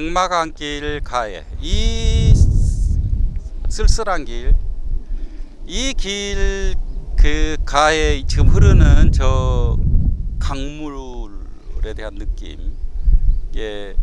백마강길 가해, 이 쓸쓸한 길, 이 길 그 가해 지금 흐르는 저 강물에 대한 느낌, 예,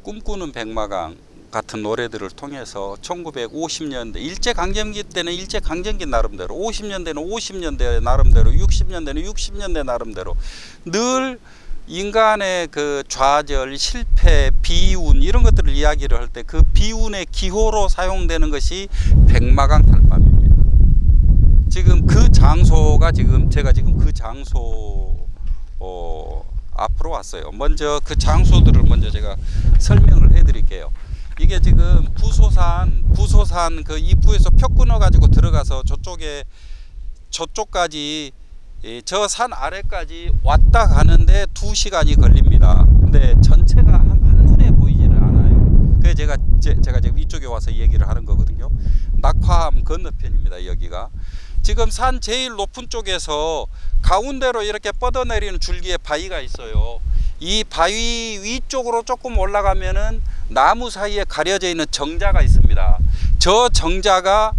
꿈꾸는 백마강 같은 노래들을 통해서 1950년대 일제강점기 때는 일제강점기 나름대로, 50년대는 50년대 나름대로, 60년대는 60년대 나름대로 늘 인간의 그 좌절, 실패, 비운 이런 것들을 이야기를 할 때 그 비운의 기호로 사용되는 것이 백마강 달밤입니다. 지금 그 장소가 제가 지금 그 장소 앞으로 왔어요. 먼저 그 장소들을 먼저 제가 설명을 해 드릴게요. 이게 지금 부소산 그 입구에서 표 끊어 가지고 들어가서 저쪽까지 저 산 아래까지 왔다 가는데 2시간이 걸립니다. 근데 전체가 한눈에 보이지는 않아요. 그래서 제가 지금 이쪽에 와서 얘기를 하는 거거든요. 낙화암 건너편입니다. 여기가 지금 산 제일 높은 쪽에서 가운데로 이렇게 뻗어내리는 줄기에 바위가 있어요. 이 바위 위쪽으로 조금 올라가면은 나무 사이에 가려져 있는 정자가 있습니다. 저 정자가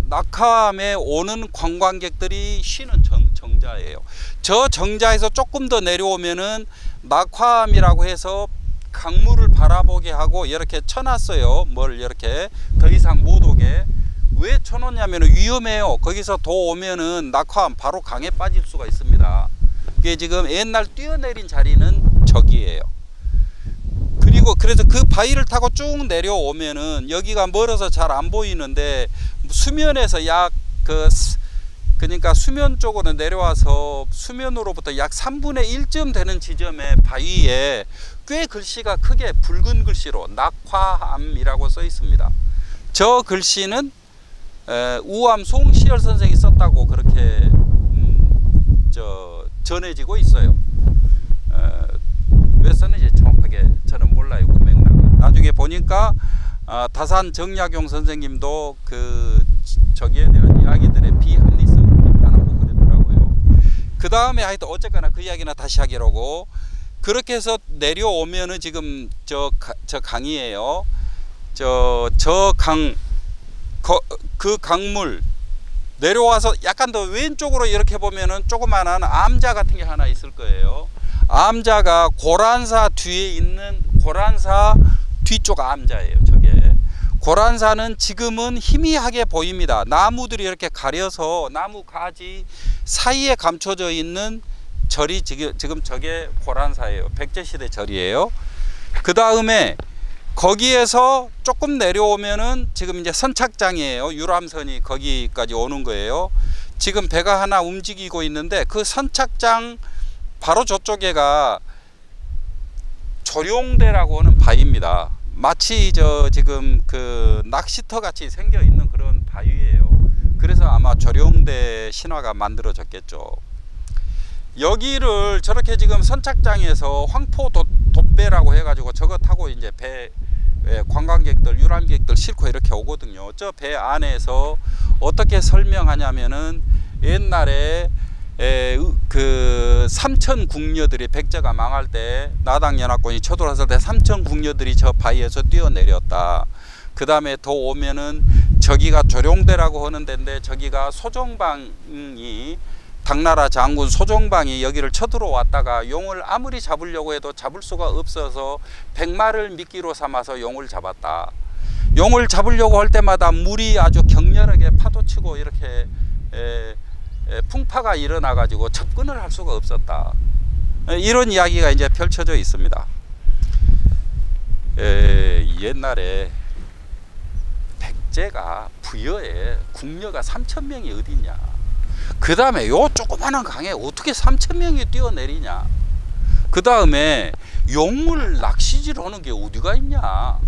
낙화암에 오는 관광객들이 쉬는 정자예요. 저 정자에서 조금 더 내려오면은 낙화암이라고 해서 강물을 바라보게 하고 이렇게 쳐놨어요. 뭘 이렇게 더 이상 못 오게. 왜 쳐놓냐면 위험해요. 거기서 더 오면은 낙화암 바로 강에 빠질 수가 있습니다. 이게 지금 옛날 뛰어내린 자리는 저기예요. 그리고 그래서 그 바위를 타고 쭉 내려오면은 여기가 멀어서 잘 안 보이는데 수면에서 그러니까 수면 쪽으로 내려와서 수면으로부터 약 3분의 1쯤 되는 지점에 바위에 꽤 글씨가 크게 붉은 글씨로 낙화암이라고 써 있습니다. 저 글씨는 우암 송시열 선생이 썼다고 그렇게 전해지고 있어요. 왜 썼는지 정확하게 저는 몰라요. 그 맥락은. 나중에 보니까 다산 정약용 선생님도 저기에 대한 이야기들의 비합리성을 비판하고 그랬더라고요. 그 다음에 하여튼 어쨌거나 그 이야기나 다시 하기로고, 그렇게 해서 내려오면은 지금 저 강이에요. 그 강물 내려와서 약간 더 왼쪽으로 이렇게 보면은 조그만한 암자 같은 게 하나 있을 거예요. 암자가 고란사 뒤에 있는 고란사 뒤쪽 암자예요. 저게 고란사는 지금은 희미하게 보입니다. 나무들이 이렇게 가려서 나무 가지 사이에 감춰져 있는 절이 지금 저게 고란사예요. 백제시대 절이에요. 그 다음에 거기에서 조금 내려오면은 지금 이제 선착장이에요. 유람선이 거기까지 오는 거예요. 지금 배가 하나 움직이고 있는데 그 선착장 바로 저쪽에가 조룡대라고 하는 바위입니다. 마치 지금 그 낚시터 같이 생겨 있는 그런 바위예요. 그래서 아마 조룡대 신화가 만들어졌겠죠. 여기를 저렇게 지금 선착장에서 황포 돛배라고 해가지고 저거 타고 이제 배 관광객들 유람객들 싣고 이렇게 오거든요. 저 배 안에서 어떻게 설명하냐면은 옛날에 그 삼천궁녀들이 백제가 망할 때 나당연합군이 쳐들어왔을 때 삼천궁녀들이 저 바위에서 뛰어내렸다. 그 다음에 더 오면은 저기가 조룡대라고 하는 데인데 저기가 소정방이 당나라 장군 소정방이 여기를 쳐들어왔다가 용을 아무리 잡으려고 해도 잡을 수가 없어서 백마를 미끼로 삼아서 용을 잡았다. 용을 잡으려고 할 때마다 물이 아주 격렬하게 파도치고 이렇게 풍파가 일어나 가지고 접근을 할 수가 없었다. 이런 이야기가 이제 펼쳐져 있습니다. 옛날에 백제가 부여에 궁녀가 3,000명이 어디냐. 그 다음에 요 조그마한 강에 어떻게 3,000명이 뛰어내리냐. 그 다음에 용을 낚시질 하는 게 어디가 있냐.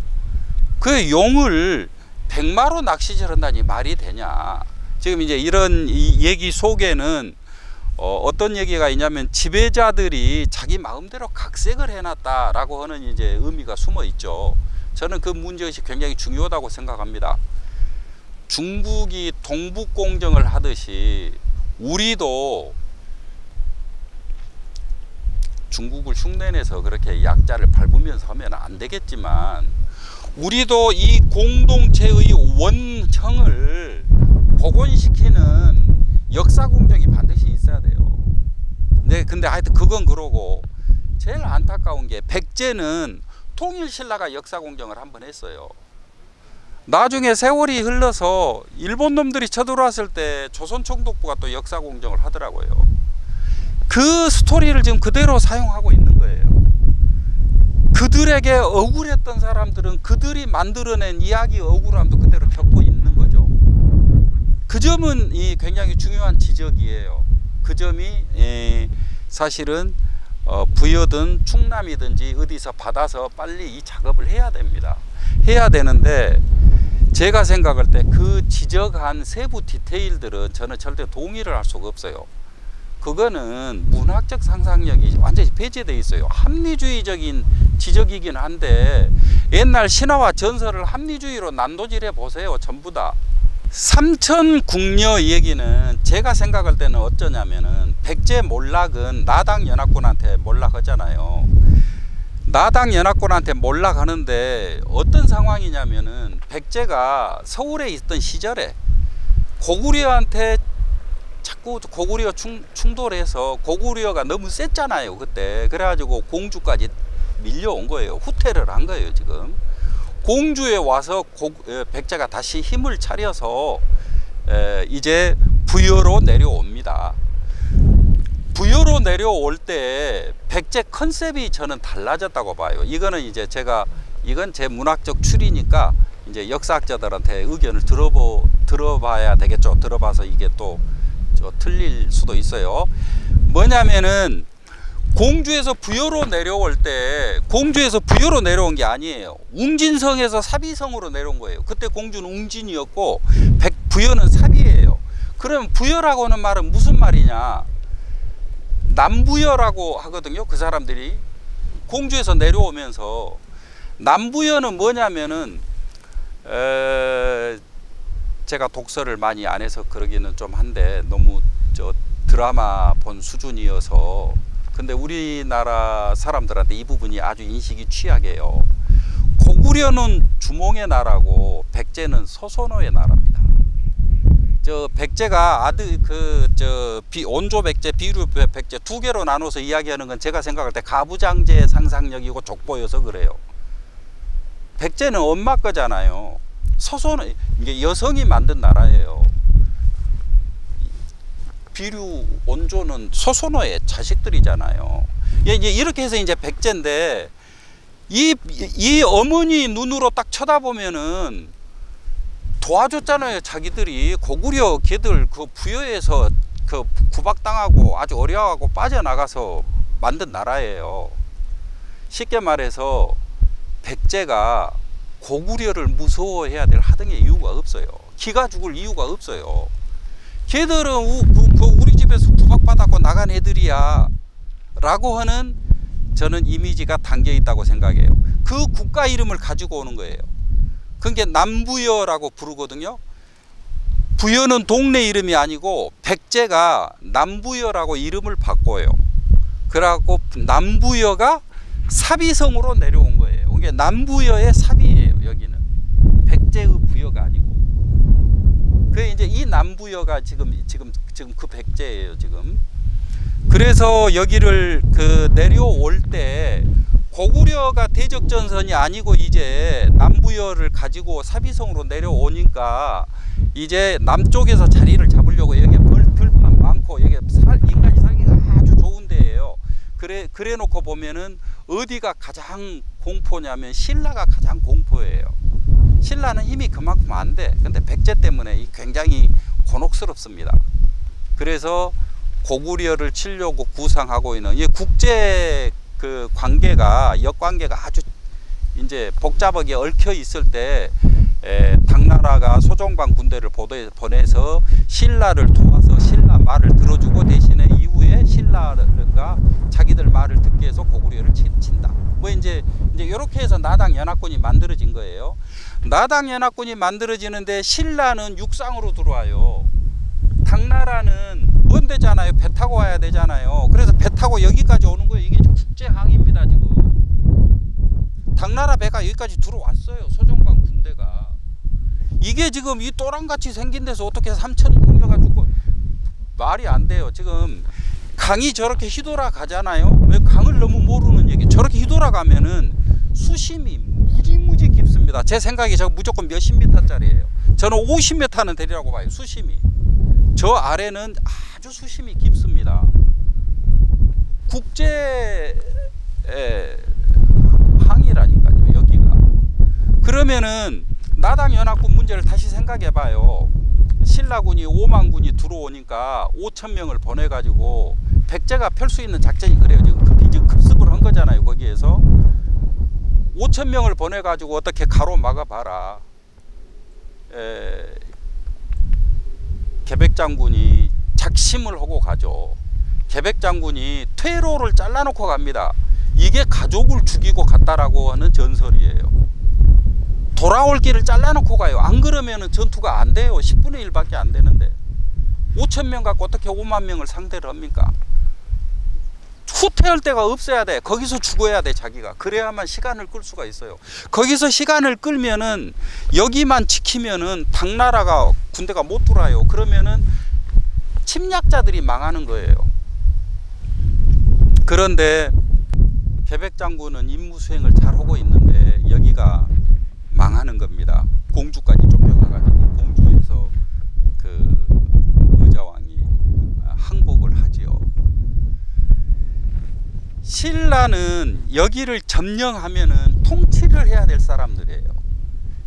그 용을 백마로 낚시질 한다니 말이 되냐. 지금 이제 이런 이 얘기 속에는 어떤 얘기가 있냐면 지배자들이 자기 마음대로 각색을 해놨다라고 하는 이제 의미가 숨어 있죠. 저는 그 문제의식이 굉장히 중요하다고 생각합니다. 중국이 동북공정을 하듯이 우리도 중국을 흉내내서 그렇게 약자를 밟으면서 하면 안 되겠지만 우리도 이 공동체의 원형을 복원시키는 역사 공정이 반드시 있어야 돼요. 네, 근데 하여튼 그건 그러고 제일 안타까운 게 백제는 통일신라가 역사 공정을 한번 했어요. 나중에 세월이 흘러서 일본 놈들이 쳐들어왔을 때 조선총독부가 또 역사 공정을 하더라고요. 그 스토리를 지금 그대로 사용하고 있는 거예요. 그들에게 억울했던 사람들은 그들이 만들어낸 이야기 억울함도 그대로 겪고 있는 거죠. 그 점은 굉장히 중요한 지적이에요. 그 점이 사실은 부여든 충남이든지 어디서 받아서 빨리 이 작업을 해야 됩니다. 해야 되는데 제가 생각할 때 그 지적한 세부 디테일들은 저는 절대 동의를 할 수가 없어요. 그거는 문학적 상상력이 완전히 배제되어 있어요. 합리주의적인 지적이긴 한데 옛날 신화와 전설을 합리주의로 난도질해 보세요. 전부 다. 삼천궁녀 얘기는 제가 생각할 때는 어쩌냐면은 백제 몰락은 나당 연합군한테 몰락하잖아요. 나당 연합군한테 몰락하는데 어떤 상황이냐면은 백제가 서울에 있던 시절에 고구려한테 자꾸 고구려 충돌해서 고구려가 너무 셌잖아요 그때. 그래가지고 공주까지 밀려온 거예요. 후퇴를 한 거예요 지금. 공주에 와서 백제가 다시 힘을 차려서 이제 부여로 내려옵니다. 부여로 내려올 때 백제 컨셉이 저는 달라졌다고 봐요. 이거는 이제 이건 제 문학적 추리니까 이제 역사학자들한테 의견을 들어봐야 되겠죠. 들어봐서 이게 또 틀릴 수도 있어요. 뭐냐면은 공주에서 부여로 내려올 때 공주에서 부여로 내려온 게 아니에요. 웅진성에서 사비성으로 내려온 거예요. 그때 공주는 웅진이었고 부여는 사비예요. 그럼 부여라고 하는 말은 무슨 말이냐? 남부여라고 하거든요. 그 사람들이 공주에서 내려오면서 남부여는 뭐냐면은 제가 독서를 많이 안 해서 그러기는 좀 한데 너무 드라마 본 수준이어서 근데 우리나라 사람들한테 이 부분이 아주 인식이 취약해요. 고구려는 주몽의 나라고 백제는 소선호의 나라입니다. 백제가 온조 백제, 비류 백제 두 개로 나눠서 이야기하는 건 제가 생각할 때 가부장제의 상상력이고 족보여서 그래요. 백제는 엄마 거잖아요. 소선호 이게 여성이 만든 나라예요. 비류 온조는 소선호의 자식들이잖아요. 이제 이렇게 해서 이제 백제인데 이 어머니 눈으로 딱 쳐다보면은 도와줬잖아요. 자기들이 고구려 걔들 그 부여에서 그 구박당하고 아주 어려워하고 빠져나가서 만든 나라예요. 쉽게 말해서 백제가 고구려를 무서워해야 될 하등의 이유가 없어요. 기가 죽을 이유가 없어요. 걔들은 우리 집에서 구박받았고 나간 애들이야 라고 하는 저는 이미지가 담겨 있다고 생각해요. 그 국가 이름을 가지고 오는 거예요. 그게 남부여라고 부르거든요. 부여는 동네 이름이 아니고 백제가 남부여라고 이름을 바꿔요. 그래갖고 남부여가 사비성으로 내려온 거예요. 이게 남부여의 사비예요. 여기는 백제의 부여가 아니고. 그 이제 이 남부여가 지금 그 백제예요. 지금. 그래서 여기를 내려올 때 고구려가 대적전선이 아니고 이제 남부여를 가지고 사비성으로 내려오니까 이제 남쪽에서 자리를 잡으려고 여기 들판 많고 여기 인간이 살기가 아주 좋은 데예요. 그래 놓고 보면은 어디가 가장 공포냐면 신라가 가장 공포예요. 신라는 힘이 그만큼 안 돼. 근데 백제 때문에 굉장히 곤혹스럽습니다. 그래서 고구려를 치려고 구상하고 있는 이 국제 관계가 역관계가 아주 이제 복잡하게 얽혀 있을 때 당나라가 소종방 군대를 보내서 신라를 도와서 신라 말을 들어주고 대신에 이후에 신라가 자기들 말을 듣게 해서 고구려를 친다. 뭐 이제 이렇게 해서 나당 연합군이 만들어진 거예요. 나당 연합군이 만들어지는데 신라는 육상으로 들어와요. 당나라는 먼 데잖아요. 배 타고 와야 되잖아요. 그래서 배 타고 여기까지 오는 거예요. 이게 국제항입니다. 지금 당나라 배가 여기까지 들어왔어요. 소정방 군대가. 이게 지금 이 또랑같이 생긴 데서 어떻게 3천 국녀가 죽고, 말이 안 돼요. 지금 강이 저렇게 휘돌아 가잖아요. 왜 강을 너무 모르는 얘기. 저렇게 휘돌아 가면은 수심이 무지무지 깊습니다. 제 생각에 저거 무조건 몇십 미터짜리예요. 저는 50m는 되리라고 봐요. 수심이. 저 아래는 아주 수심이 깊습니다. 국제 항이라니까요, 여기가. 그러면은 나당연합군 문제를 다시 생각해 봐요. 신라군이 5만 군이 들어오니까 5천 명을 보내가지고 백제가 펼 수 있는 작전이 그래요. 지금 급습을 한 거잖아요. 거기에서 5천 명을 보내가지고 어떻게 가로막아봐라. 계백장군이 작심을 하고 가죠. 계백장군이 퇴로를 잘라놓고 갑니다. 이게 가족을 죽이고 갔다라고 하는 전설이에요. 돌아올 길을 잘라놓고 가요. 안 그러면 전투가 안 돼요. 10분의 1밖에 안 되는데 5천 명 갖고 어떻게 5만 명을 상대를 합니까? 후퇴할 데가 없어야 돼. 거기서 죽어야 돼, 자기가. 그래야만 시간을 끌 수가 있어요. 거기서 시간을 끌면은, 여기만 지키면은 당나라가 군대가 못 들어와요. 그러면은 침략자들이 망하는 거예요. 그런데 계백장군은 임무 수행을 잘하고 있는데 여기가 망하는 겁니다. 공주까지 쫓겨가가지고 공주에서 그 의자왕이 항복을 하지요. 신라는 여기를 점령하면은 통치를 해야 될 사람들이에요.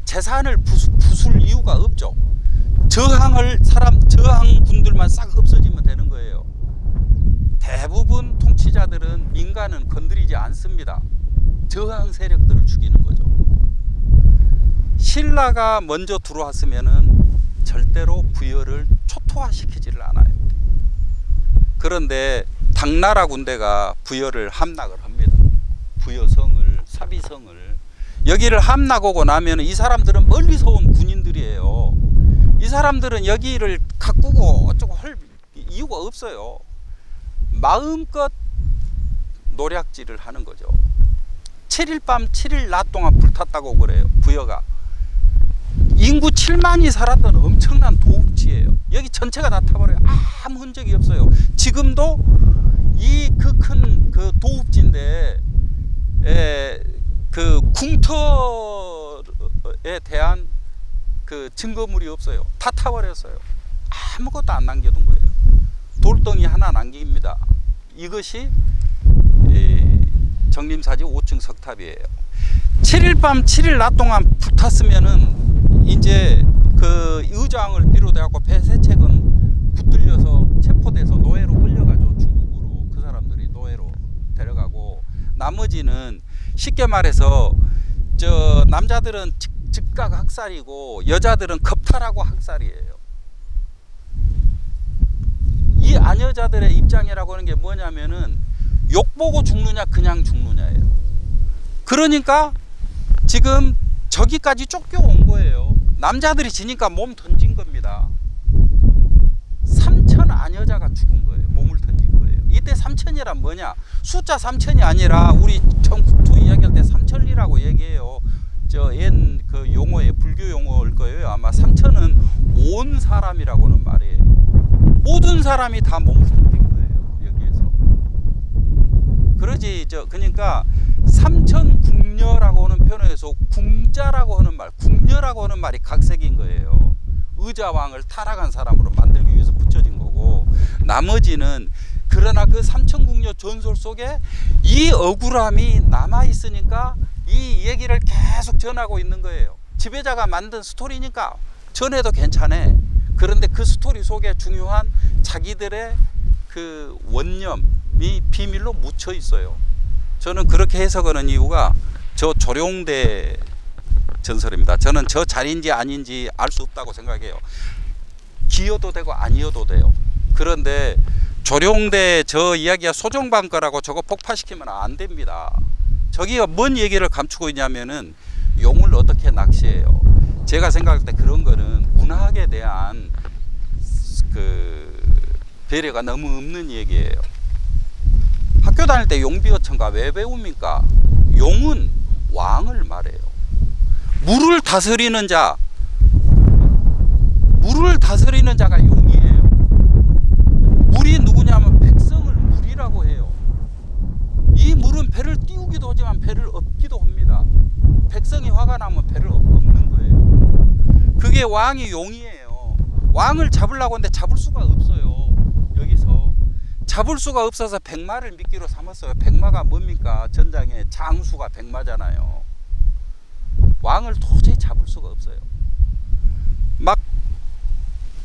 재산을 부술 이유가 없죠. 저항 군들만 싹 없어지면 되는 거예요. 대부분 통치자들은 민간은 건드리지 않습니다. 저항 세력들을 죽이는 거죠. 신라가 먼저 들어왔으면은 절대로 부여를 초토화시키지를 않아요. 그런데 당나라 군대가 부여를 함락을 합니다. 부여성을, 사비성을. 여기를 함락하고 나면 이 사람들은 멀리서 온 군인들이에요. 이 사람들은 여기를 가꾸고 어쩌고 할 이유가 없어요. 마음껏 노략질을 하는 거죠. 7일 밤 7일 낮 동안 불탔다고 그래요. 부여가. 인구 7만이 살았던 엄청난 도읍지예요. 여기 전체가 다 타버려요. 아무 흔적이 없어요. 지금도 이 그 큰 그 도읍지인데 그 궁터에 대한 그 증거물이 없어요. 다 타버렸어요. 아무것도 안 남겨둔 거예요. 돌덩이 하나 남깁니다. 이것이 정림사지 5층 석탑이에요. 7일 밤 7일 낮 동안 붙었으면은 이제 그 의장을 비롯해갖고 배세책은 붙들려서 체포돼서 노예로 끌려가죠. 중국으로. 그 사람들이 노예로 데려가고, 나머지는 쉽게 말해서 저 남자들은 즉각 학살이고 여자들은 겁탈하고 학살이에요. 이 아녀자들의 입장이라고 하는 게 뭐냐면은 욕보고 죽느냐 그냥 죽느냐예요. 그러니까 지금 저기까지 쫓겨온 거예요. 남자들이 지니까 몸 던진 겁니다. 3천 아녀자가 죽은 거예요. 몸을 던진 거예요. 이때 3천이란 뭐냐? 숫자 3천이 아니라 우리 전국투 이야기할 때 3천리라고 얘기해요. 저 옛 그 용어에 불교 용어일 거예요. 아마 3천은 온 사람이라고는 말이에요. 모든 사람이 다 몸을 던진 거예요. 여기에서. 그러지 그러니까 삼천궁녀라고 하는 표현에서 궁자라고 하는 말, 궁녀라고 하는 말이 각색인 거예요. 의자왕을 타락한 사람으로 만들기 위해서 붙여진 거고, 나머지는 그러나 그 삼천궁녀 전설 속에 이 억울함이 남아 있으니까 이 얘기를 계속 전하고 있는 거예요. 지배자가 만든 스토리니까 전해도 괜찮아. 그런데 그 스토리 속에 중요한 자기들의 그 원념이 비밀로 묻혀 있어요. 저는 그렇게 해석하는 이유가 저 조룡대 전설입니다. 저는 저 자리인지 아닌지 알 수 없다고 생각해요. 기여도 되고 아니어도 돼요. 그런데 조룡대 저 이야기가 소정방 거라고 저거 폭파시키면 안 됩니다. 저기가 뭔 얘기를 감추고 있냐면은 용을 어떻게 낚시해요. 제가 생각할 때 그런 거는 문학에 대한 그 배려가 너무 없는 얘기예요. 학교 학교 다닐 때 용비어천가 왜 배웁니까? 용은 왕을 말해요. 물을 다스리는 자, 물을 다스리는 자가 용이에요. 물이 누구냐면 백성을 물이라고 해요. 이 물은 배를 띄우기도 하지만 배를 엎기도 합니다. 백성이 화가 나면 배를 엎는 거예요. 그게 왕이 용이에요. 왕을 잡으려고 하는데 잡을 수가 없어요. 여기서 잡을 수가 없어서 백마를 미끼로 삼았어요. 백마가 뭡니까? 전장에 장수가 백마잖아요. 왕을 도저히 잡을 수가 없어요. 막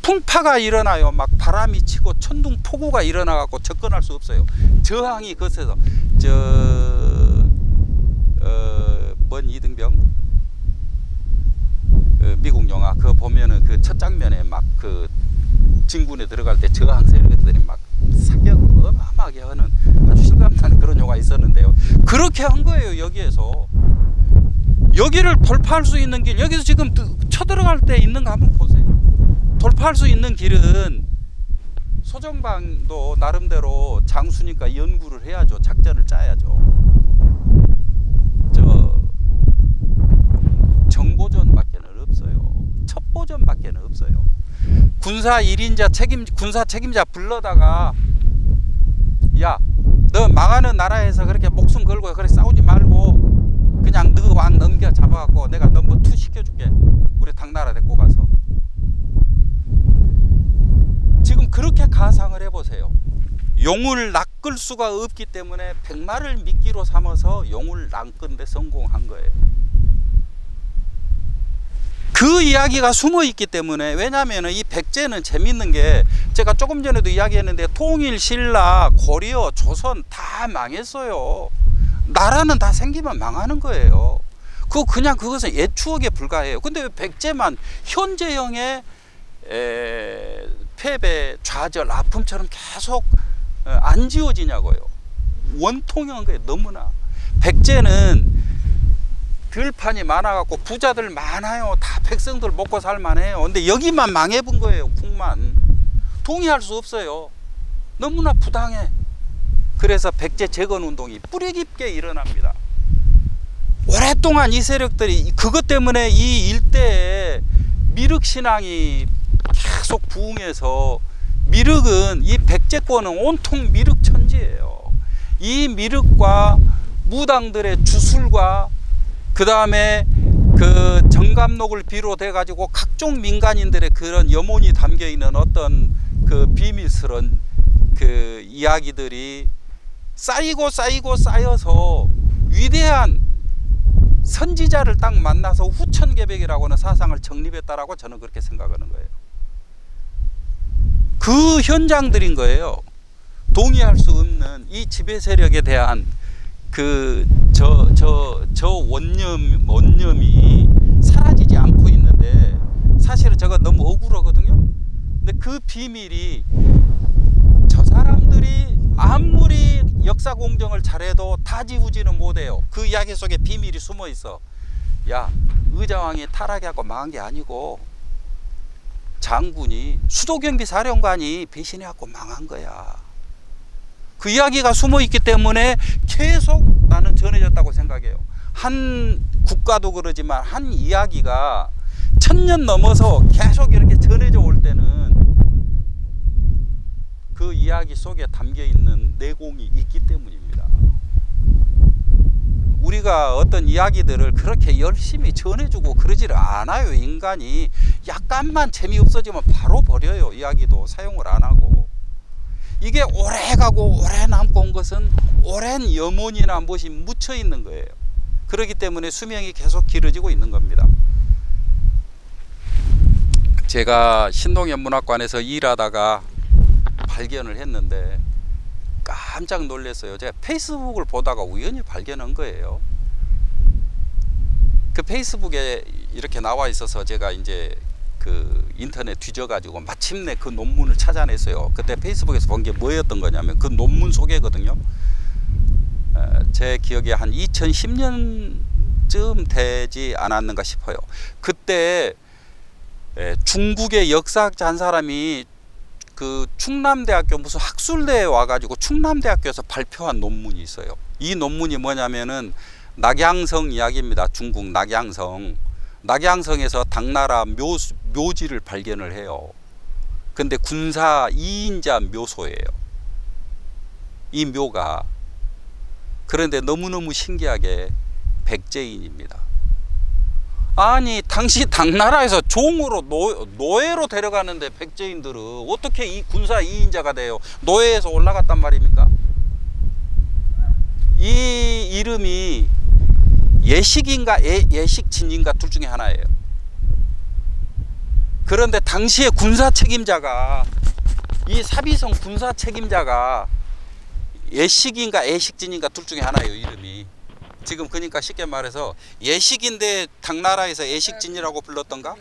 풍파가 일어나요. 막 바람이 치고 천둥폭우가 일어나 갖고 접근할 수 없어요. 저항이 거세서 뭔 이등병 미국 영화 그거 보면은 그 첫 장면에 막 그 진군에 들어갈 때 저항 세력들이 막 사격을 어마어마하게 하는 아주 실감나는 그런 영화가 있었는데요. 그렇게 한 거예요. 여기에서 여기를 돌파할 수 있는 길, 여기서 지금 쳐들어갈 때 있는 거 한번 보세요. 돌파할 수 있는 길은 소정방도 나름대로 장수니까 연구를 해야죠. 작전을 짜야죠. 정보전밖에는 없어요. 첩보전밖에는 없어요. 군사 1인자 군사 책임자 불러다가 야, 너 망하는 나라에서 그렇게 목숨 걸고 그렇게 싸우지 말고 그냥 너 왕 넘겨 잡아갖고 내가 넘버 2 시켜줄게. 우리 당나라 데리고 가서. 지금 그렇게 가상을 해보세요. 용을 낚을 수가 없기 때문에 백마를 미끼로 삼아서 용을 낚은 데 성공한 거예요. 그 이야기가 숨어 있기 때문에, 왜냐하면 이 백제는 재밌는 게 제가 조금 전에도 이야기했는데 통일, 신라, 고려, 조선 다 망했어요. 나라는 다 생기면 망하는 거예요. 그냥 그것은 옛 추억에 불과해요. 근데 왜 백제만 현재형의 패배, 좌절, 아픔처럼 계속 안 지워지냐고요. 원통형한 거예요. 너무나. 백제는 들판이 많아갖고 부자들 많아요. 다 백성들 먹고 살만해요. 근데 여기만 망해본 거예요. 국만. 동의할 수 없어요. 너무나 부당해. 그래서 백제 재건운동이 뿌리 깊게 일어납니다. 오랫동안 이 세력들이 그것 때문에 이 일대에 미륵신앙이 계속 부흥해서, 미륵은 이 백제권은 온통 미륵천지예요. 이 미륵과 무당들의 주술과 그 다음에 그 정감록을 비롯해 가지고 각종 민간인들의 그런 염원이 담겨 있는 어떤 그 비밀스러운 그 이야기들이 쌓이고 쌓여서 위대한 선지자를 딱 만나서 후천개벽이라고 하는 사상을 정립했다라고 저는 그렇게 생각하는 거예요. 그 현장들인 거예요. 동의할 수 없는 이 지배 세력에 대한 원념이 사라지지 않고 있는데, 사실은 제가 너무 억울하거든요. 근데 그 비밀이 저 사람들이 아무리 역사 공정을 잘해도 다 지우지는 못해요. 그 이야기 속에 비밀이 숨어 있어. 야, 의자왕이 타락하고 망한 게 아니고 장군이, 수도경비 사령관이 배신해갖고 망한 거야. 그 이야기가 숨어 있기 때문에 계속 나는 전해졌다고 생각해요. 한 국가도 그러지만 한 이야기가 1000년 넘어서 계속 이렇게 전해져 올 때는 그 이야기 속에 담겨 있는 내공이 있기 때문입니다. 우리가 어떤 이야기들을 그렇게 열심히 전해주고 그러지를 않아요. 인간이 약간만 재미없어지면 바로 버려요. 이야기도 사용을 안 하고. 이게 오래 가고 오래 남고 온 것은 오랜 염원이나 무엇이 묻혀 있는 거예요. 그렇기 때문에 수명이 계속 길어지고 있는 겁니다. 제가 신동연문학관에서 일하다가 발견을 했는데 깜짝 놀랐어요. 제가 페이스북을 보다가 우연히 발견한 거예요. 그 페이스북에 이렇게 나와 있어서 제가 이제 그 인터넷 뒤져가지고 마침내 그 논문을 찾아냈어요. 그때 페이스북에서 본 게 뭐였던 거냐면 그 논문 소개거든요. 제 기억에 한 2010년쯤 되지 않았는가 싶어요. 그때 중국의 역사학자 한 사람이 그 충남대학교 무슨 학술대에 와가지고 충남대학교에서 발표한 논문이 있어요. 이 논문이 뭐냐면은 낙양성 이야기입니다. 중국 낙양성. 낙양성에서 당나라 묘지를 발견을 해요. 근데 군사 2인자 묘소예요. 이 묘가. 그런데 너무너무 신기하게 백제인입니다. 아니 당시 당나라에서 종으로 노예로 데려가는데 백제인들은 어떻게 이 군사 2인자가 돼요? 노예에서 올라갔단 말입니까? 이 이름이 예식인가 예식진인가 둘 중에 하나예요. 그런데 당시에 군사 책임자가 이 사비성 군사 책임자가 예식인가 예식진인가 둘 중에 하나예요. 이름이. 지금 그러니까 쉽게 말해서 예식인데 당나라에서 예식진이라고 불렀던가?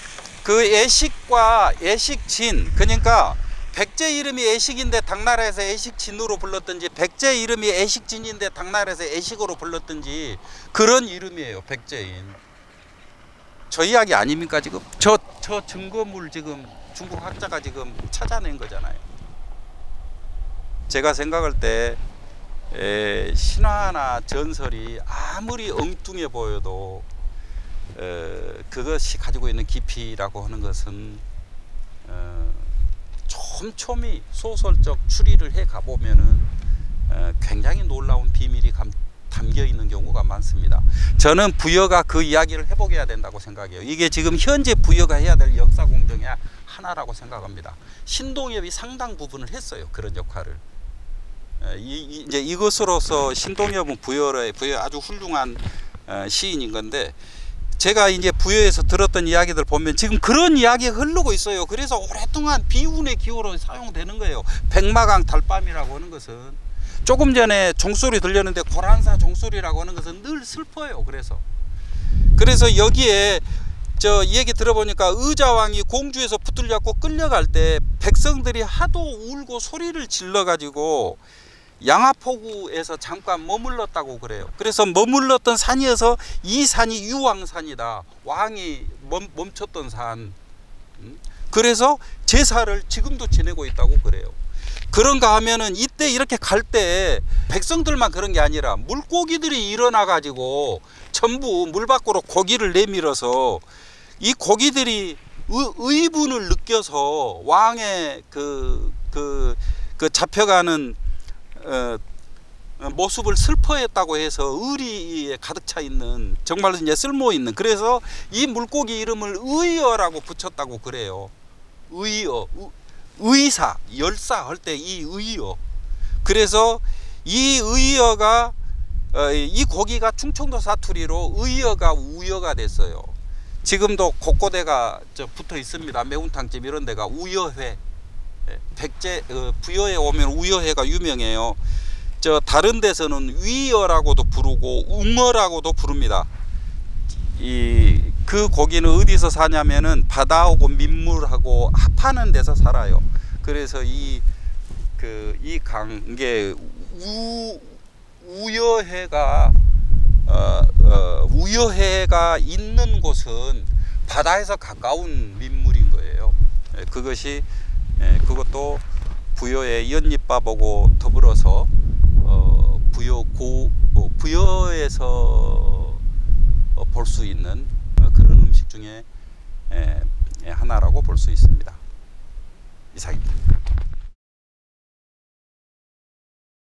그 예식과 예식진, 그러니까 백제 이름이 예식인데 당나라에서 예식진으로 불렀든지 백제 이름이 예식진인데 당나라에서 예식으로 불렀든지 그런 이름이에요. 백제인. 저 이야기 아닙니까 지금? 저 증거물 지금 중국 학자가 지금 찾아낸 거잖아요. 제가 생각할 때 신화나 전설이 아무리 엉뚱해 보여도 그것이 가지고 있는 깊이라고 하는 것은 촘촘히 소설적 추리를 해 가보면은 굉장히 놀라운 비밀이 담겨 있는 경우가 많습니다. 저는 부여가 그 이야기를 해보게 해야 된다고 생각해요. 이게 지금 현재 부여가 해야 될 역사 공정의 하나라고 생각합니다. 신동엽이 상당 부분을 했어요. 그런 역할을. 이제 이것으로서 신동엽은 부여의 아주 훌륭한 시인인 건데, 제가 이제 부여에서 들었던 이야기들 보면 지금 그런 이야기가 흐르고 있어요. 그래서 오랫동안 비운의 기호로 사용되는 거예요. 백마강 달밤이라고 하는 것은. 조금 전에 종소리 들렸는데 고란사 종소리라고 하는 것은 늘 슬퍼요. 그래서 여기에 저 얘기 들어보니까 의자왕이 공주에서 붙들려고 끌려갈 때 백성들이 하도 울고 소리를 질러 가지고 양화포구에서 잠깐 머물렀다고 그래요. 그래서 머물렀던 산이어서 이 산이 유왕산이다. 왕이 멈췄던 산. 그래서 제사를 지금도 지내고 있다고 그래요. 그런가 하면은 이때 이렇게 갈 때 백성들만 그런 게 아니라 물고기들이 일어나 가지고 전부 물 밖으로 고기를 내밀어서 이 고기들이 의분을 느껴서 왕의 그 잡혀가는 모습을 슬퍼했다고 해서 의리에 가득 차 있는, 정말로 이제 쓸모 있는, 그래서 이 물고기 이름을 의어라고 붙였다고 그래요. 의어, 의사, 열사 할 때 이 의어. 그래서 이 의어가 이 고기가 충청도 사투리로 의어가 우여가 됐어요. 지금도 곳곳에가 붙어 있습니다. 매운탕집 이런 데가 우여회. 백제 부여에 오면 우여회가 유명해요. 다른 데서는 위어라고도 부르고 웅어라고도 부릅니다. 그 고기는 어디서 사냐면은 바다하고 민물하고 합하는 데서 살아요. 그래서 이 강계 우여회가 있는 곳은 바다에서 가까운 민물인 거예요. 그것도 부여의 연잎밥하고 더불어서 부여에서 볼 수 있는 그런 음식 중에 하나라고 볼 수 있습니다. 이상입니다.